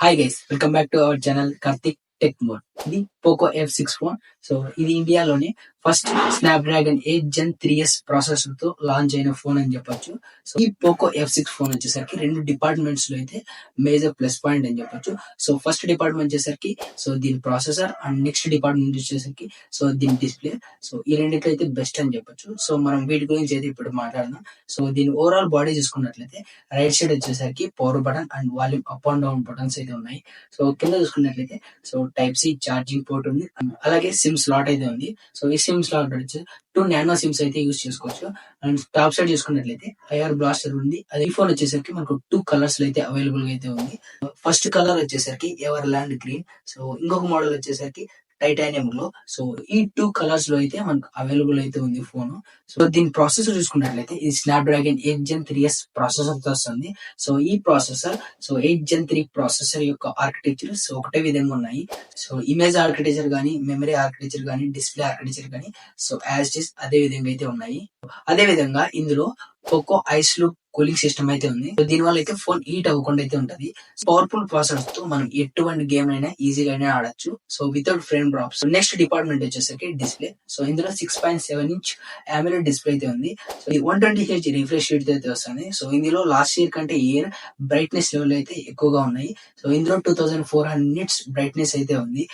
Hi guys, welcome back to our channel Karthik tech mode. ఇది Poco F6 phone. So ఇది ఇండియాలోనే first Snapdragon 8 Gen 3S processor తో launch అయిన phone అని చెప్పొచ్చు. సో ఈ పోకో F6 ఫోన్ వచ్చేసరికి రెండు డిపార్ట్మెంట్స్ లో అయితే మేజర్ ప్లస్ పాయింట్ అని చెప్పొచ్చు. సో ఫస్ట్ డిపార్ట్మెంట్ వచ్చేసరికి సో దీని ప్రాసెసర్, అండ్ నెక్స్ట్ డిపార్ట్మెంట్ వచ్చేసరికి సో దీని డిస్ప్లే. సో ఈ రెండిట్లో అయితే బెస్ట్ అని చెప్పొచ్చు. సో మనం వీటి గురించి అయితే ఇప్పుడు మాట్లాడదాం. సో దీని ఓవరాల్ బాడీ చూసుకున్నట్లయితే రైట్ సైడ్ వచ్చేసరికి power button and volume up and down buttons అయితే ఉన్నాయి. సో కింద చూసుకున్నట్లయితే so type C charging port ఉంది, అలాగే సిమ్ స్లాట్ అయితే ఉంది. సో ఈ సిమ్ స్లాట్ వచ్చి 2 నానో సిమ్స్ అయితే యూస్ చేసుకోవచ్చు. అండ్ టాప్ సైడ్ చూసుకున్నట్లయితే ఐఆర్ బ్లాస్టర్ ఉంది. అది ఈ ఫోన్ వచ్చేసరికి మనకు 2 కలర్స్ లో అయితే అవైలబుల్ గా అయితే ఉంది. ఫస్ట్ కలర్ వచ్చేసరికి ఎవర్ ల్యాండ్ గ్రీన్. సో ఇంకొక మోడల్ వచ్చేసరికి టైటానియం లో. సో ఈ 2 కలర్స్ లో అయితే మనకు అవైలబుల్ అయితే ఉంది ఫోన్. సో దీని ప్రాసెసర్ చూసుకున్నట్లయితే ఇది స్నాప్డ్రాగన్ 8 Gen 3S ప్రాసెసర్ తో వస్తుంది. సో ఈ ప్రాసెసర్ సో 8 Gen 3 ప్రాసెసర్ యొక్క ఆర్కిటెక్చర్ సో ఒకటే విధంగా ఉన్నాయి. సో ఇమేజ్ ఆర్కిటెక్చర్ గానీ, మెమరీ ఆర్కిటెక్చర్ గానీ, డిస్ప్లే ఆర్కిటెక్చర్ గానీ సో యాజ్ ఇట్ ఈస్ అదే విధంగా అయితే ఉన్నాయి. అదే విధంగా ఇందులో Poco ice loop cooling system అయితే ఉంది. సో దీని వల్ల అయితే ఫోన్ హీట్ అవ్వకుండా అయితే ఉంటది. పవర్ఫుల్ ప్రాసెసర్ తో మనం ఎటువంటి గేమ్ అయినా ఈజీగానే ఆడొచ్చు. So without frame drops. Next department వచ్చేసరికి డిస్ప్లే. సో ఇందులో 6.7 ఇంచ్ AMOLED డిస్ప్లే అయితే ఉంది. సో 120Hz రిఫ్రెష్ రేట్ అయితే వస్తుంది. సో ఇందులో లాస్ట్ ఇయర్ కంటే ఇయర్ బ్రైట్నెస్ లెవెల్ అయితే ఎక్కువగా ఉన్నాయి. సో ఇందులో 2400 నిట్స్ బ్రైట్నెస్ అయితే ఉంది.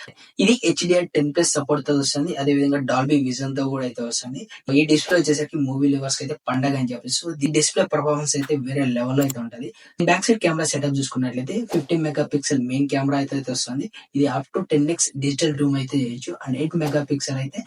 ఇది HDR10+ సపోర్ట్ తో వస్తుంది. అదే విధంగా డాల్బీ విజన్ తో కూడా అయితే వస్తుంది. ఈ డిస్ప్లే వచ్చేసరికి మూవీ లవర్స్ అయితే పండగ అని చెప్పేసి. సో ది డిస్ప్లే పర్ఫార్మెన్స్ అయితే వేరే లెవెల్ అయితే ఉంటది. బ్యాక్ సైడ్ కెమెరా సెటప్ చూసుకున్నట్లయితే 15 మెగాపిక్సెల్ మెయిన్ కెమెరా అయితే వస్తుంది. ఇది up to 10x digital Zoom అయితే చేయొచ్చు. అండ్ 8 మెగాపిక్సెల్ అయితే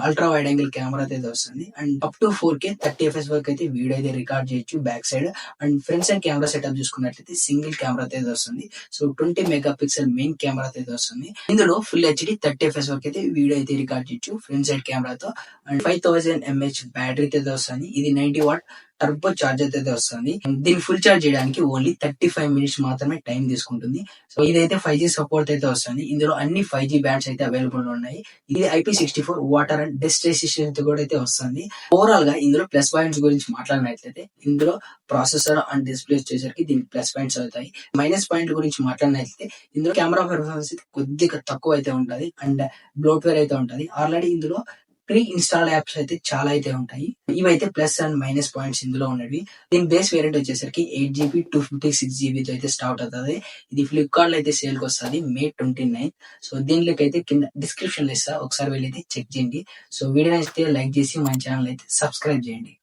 అల్ట్రా వైడ్ యాంగిల్ కెమెరా అయితే వస్తుంది. And up to 4K 30 FPS వరకు అయితే వీడియో అయితే రికార్డ్ చేయొచ్చు back side. And front side camera setup చూసుకున్నట్లయితే సింగిల్ కెమెరా అయితే వస్తుంది. సో 20 మెగాపిక్సెల్ మెయిన్ కెమెరా అయితే వస్తుంది. ఇందులో ఫుల్ HD 30 FPS వరకు అయితే వీడియో అయితే రికార్డ్ చేయొచ్చు ఫ్రంట్ సైడ్ కెమెరాతో. అండ్ 5000 mAh బ్యాటరీ అయితే వస్తుంది. ఇది 90 వాట్ టర్బో చార్జర్ అయితే వస్తుంది. దీన్ని ఫుల్ చార్జ్ చేయడానికి ఓన్లీ 35 మినిట్స్ మాత్రమే టైం తీసుకుంటుంది. సో ఇదైతే 5G సపోర్ట్ అయితే వస్తుంది. ఇందులో అన్ని 5G బ్యాండ్స్ అయితే అవైలబుల్ ఉన్నాయి. ఇది IP64 water and dust resistance కూడా అయితే వస్తుంది. ఓవరాల్ గా ఇందులో ప్లస్ పాయింట్స్ గురించి మాట్లాడినట్లయితే ఇందులో ప్రాసెసర్ అండ్ డిస్ప్లే వచ్చేసరికి దీనికి ప్లస్ పాయింట్స్ అవుతాయి. మైనస్ పాయింట్ గురించి మాట్లాడినట్లయితే ఇందులో కెమెరా పెర్ఫార్మెన్స్ అయితే కొద్దిగా తక్కువ అయితే ఉంటది. అండ్ బ్లోట్వేర్ అయితే ఉంటది. ఆల్రెడీ ఇందులో ప్రీ ఇన్స్టాల్ యాప్స్ అయితే చాలా అయితే ఉంటాయి. ఇవైతే ప్లస్ అండ్ మైనస్ పాయింట్స్ ఇందులో ఉన్నవి. దీని బేస్ వేరియంట్ వచ్చేసరికి 8GB 256GB తో అయితే స్టార్ట్ అవుతుంది. ఇది ఫ్లిప్కార్ట్ లో అయితే సేల్ కి వస్తుంది May 29. సో దీనిలోకి అయితే కింద డిస్క్రిప్షన్ లో ఇస్తా, ఒకసారి వెళ్ళి అయితే చెక్ చేయండి. సో వీడియో నచ్చితే లైక్ చేసి మన ఛానల్ అయితే సబ్స్క్రైబ్ చేయండి.